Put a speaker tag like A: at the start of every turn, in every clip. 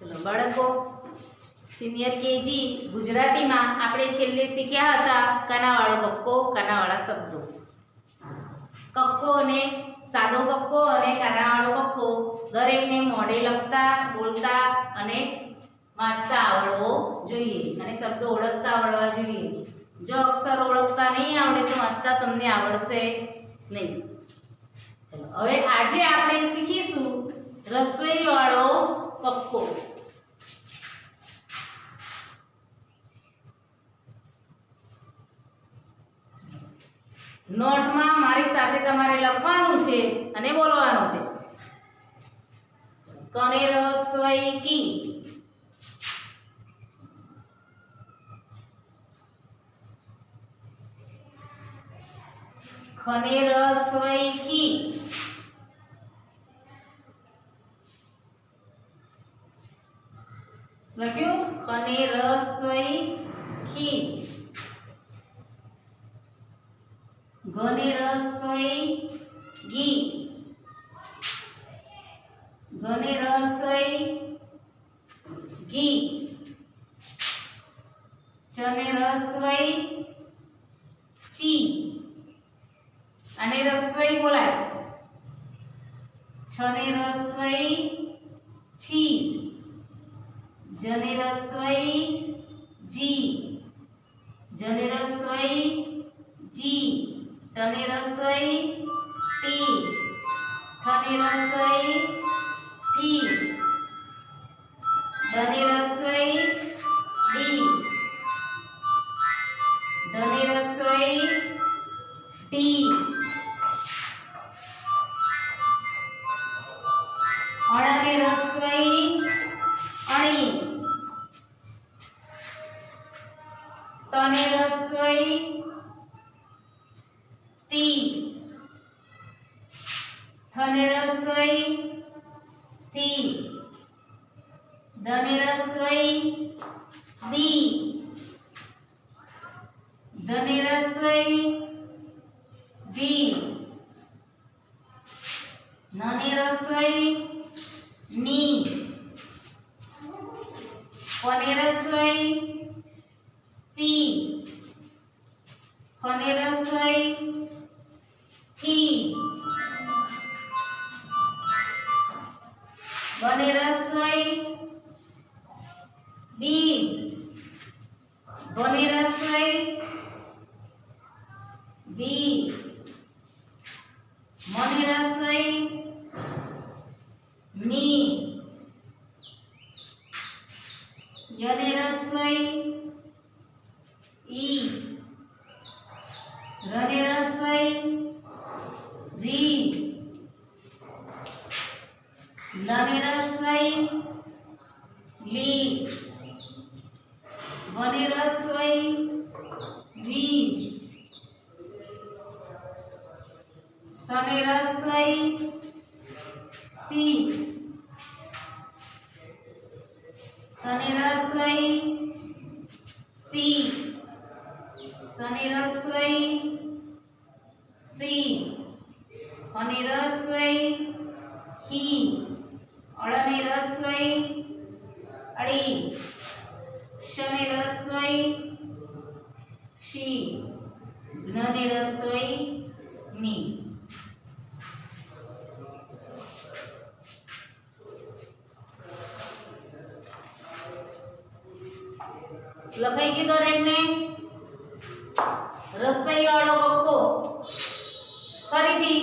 A: चलो बाळको senior KG Gujarati में आपणे छेल्ले शीख्या हता कानावाळो कक्को कानावाळा शब्दों। कक्को अने सादो कक्को अने कानावाळो कक्को दरेकने मोढे लखता बोलता अने वांचता आवडवो जोईए अने शब्दों ओळखता आवडवा जोईए। जो अक्षर ओळखता नहीं आवडे तो वांचता तमने आवडशे नहीं। चलो हवे आजे आपणे शीखीशुं रसोईवाळो कक्को। नोट में मारी साथे तमारे लखवानुं छे अने बोलवानुं छे। कने रसोई की खने रसोई की लख्યું खने रसोई की। गने रसोई गी गने रसोई गी। चने रसोई ची अने रसोई बोलाय। छने रसोई छी जने रसोई जी जने रसोई जी। टने रसोई टी ठने रसोई ठी डने रसोई डी डने रसोई डी। अळने रसोई अणी तने रसोई ती थने रसोई ती दने रसोई दी दने रसोई दी। नने रसोई नी पने रसोई पी खने रसोई की बने रसोई बी बने रसोई बी मने रसोई मी यने रसोई ई रने रसोई री लने रसोई ली वने रसोई वी सने रसोई सी सने रसोई सी सने रसोई सी खने रसोई ही अळने रसोई अड़ी शने रसोई शी ज्ञने रसोई नी। लखाई गयुं दरेकने रसोईवाळो कक्को। फरीथी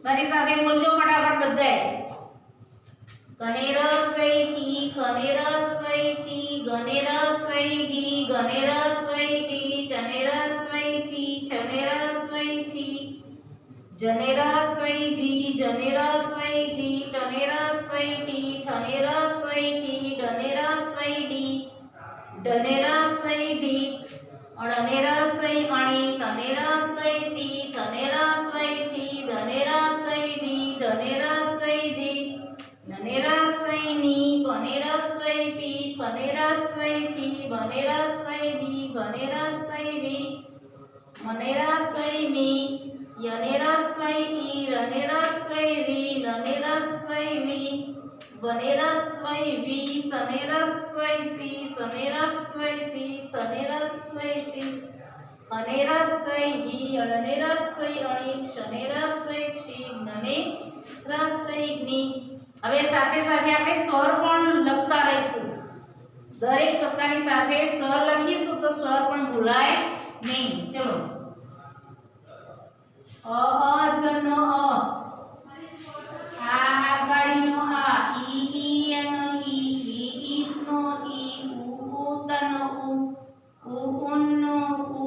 A: मारी साथे बोलजो फटाफट बधाए। कने रसोई की खने रसोई की गने रसोई गी गने रसोई गी चने रसोई ची छने रसोई छी जने रसोई जी जने रसोई जी टने रसोई टी ठने रसोई ठी डने रसोई डी डने रसोई डी अळने रसोई अणी तने रसोई ती थने रसोई थी धने रसोई दी धने रसोई दी नने रसोई नी बने रसोई पी फने रसोई पी बने रसोई दी बने रसोई दी मने रसोई मी यने रसोई ई रने रसोई री लने रसोई ली वनेरस्वै वि सनेरस्वै सि सनेरस्वै सि सनेरस्वै सि हनेरस्वै हि अणनेरस्वै अणि क्षनेरस्वै क्षि ज्ञनेरस्वै ज्ञि। હવે સાથે સાથે આપણે સ્વર પણ લખતા રહીશું। દરેક કક્કાની સાથે સ્વર લખીશું તો સ્વર પણ ભૂલાય નહીં। ચલો અ અજનો અ, આ આગાડીનો આ, ઈ એનો ઈ, ઈસનો ઈ, ઉતનો ઉ, ઉન્નો ઉ,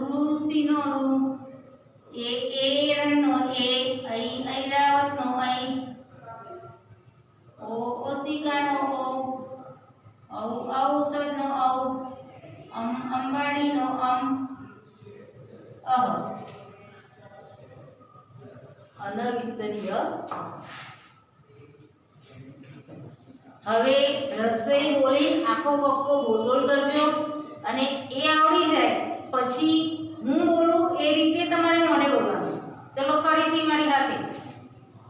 A: રૂસીનો રૂ, એરનો એ, ઐરાવતનો ઐ, ઓસિકાનો ઓ, ઔષધનો ઔ, અંબાડીનો અમ, અહ, અનવિસર્ય। હવે રસોઈ બોલી આખો કક્કો બોલ બોલ કરજો અને એ આવડી જાય પછી હું બોલું એ રીતે તમારે મોઢે બોલવાનું। ચલો ફરીથી મારી સાથે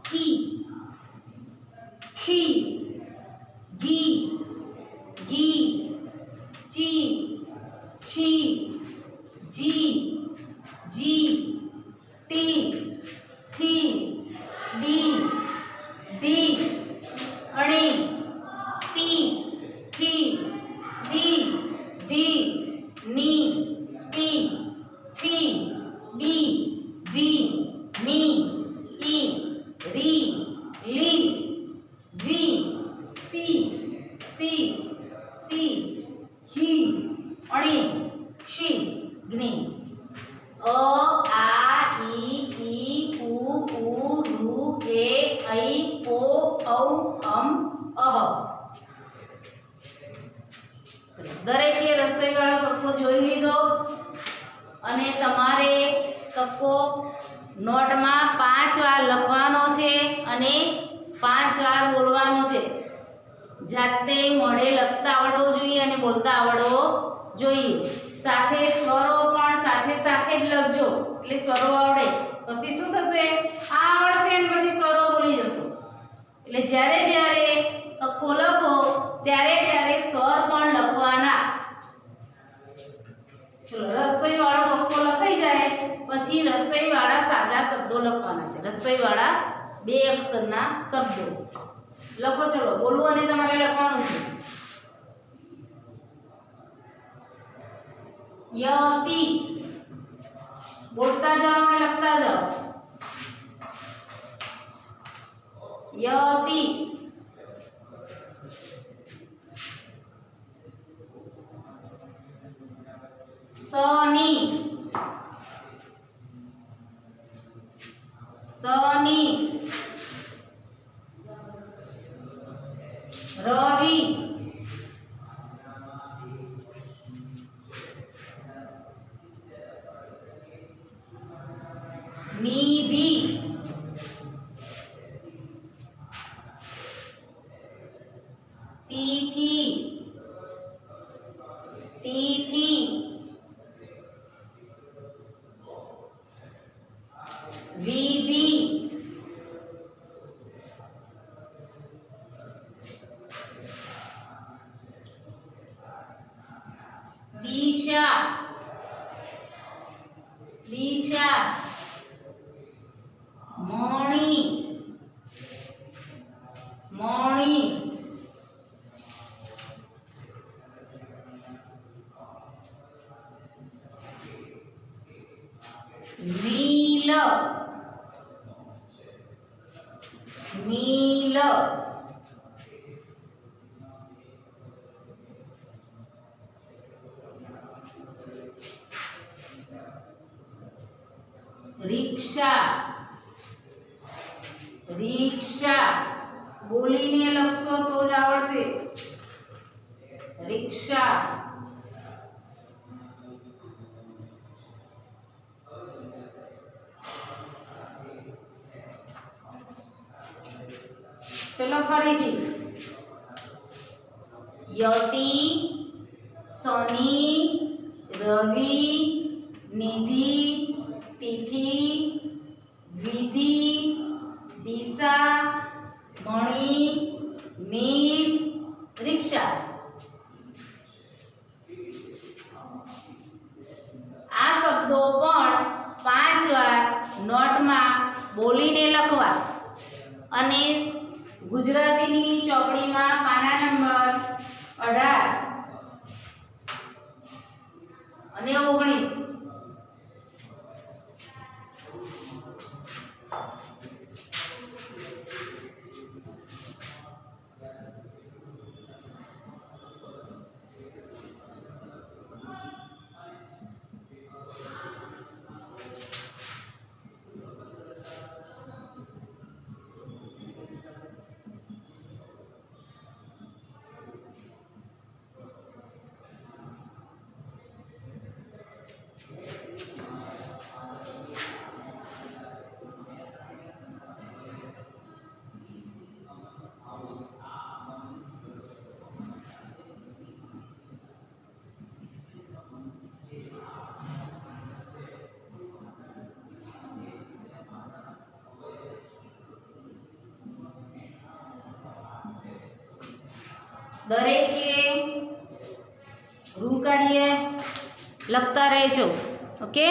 A: કી, ખી, ગી, ગી, ચી, છી, જી, જી, ટી, ઠી, ડી, ડી, અણી, તી, થી, દી, ધી, ની, ટી, ફી, બી, વી, મી, ઈ, રી, લી, વી, સી, સી, સી, હી, અણી, ક્ષી, જ્ઞી। અ આ ઈ ઉ ઋ એ ઐ ઓ ઔ અમ અહ। દરેકે રસોઈવાળો કક્કો જોઈ લીધો અને તમારે કક્કો નોટમાં 5 વાર લખવાનો છે અને 5 વાર બોલવાનો છે। જાતે મોઢે લખતા આવડવો જોઈએ અને બોલતા આવડવો જોઈએ। સાથે સ્વરો પણ સાથે સાથે જ લખજો એટલે સ્વરો આવડે। પછી શું થશે, આ આવડશે અને પછી સ્વરો બોલી જશો એટલે જ્યારે જ્યારે કક્કો લખો ત્યારે ત્યારે સ્વર પણ લખવાના। ચલો રસોઈવાળો કક્કો લખાઈ જાય પછી રસોઈવાળા સાદા શબ્દો લખવાના છે। રસોઈવાળા 2 અક્ષરના શબ્દો લખો। ચલો બોલવું અને તમારે લખવાનું છે। યતિ, બોલતા જાઓ અને લખતા જાઓ। યતિ, સની, સની, રવિ, નિધિ, તિથિ, તિથિ, વિધિ, દિશા, દિશા, મણિ, મણિ, નીલ, નીલ, રિક્ષા, રિક્ષા બોલીને લખશો તો જ આવડશે। રિક્ષા, चलो फरीथी यति, शनि, रवि, निधि, तिथि, विधि, दिशा, मणि, ગુજરાતીની ચોપડીમાં પાના નંબર 18 અને 19 દરેકે રૂ કાઢીએ લખતા રહેજો. ઓકે.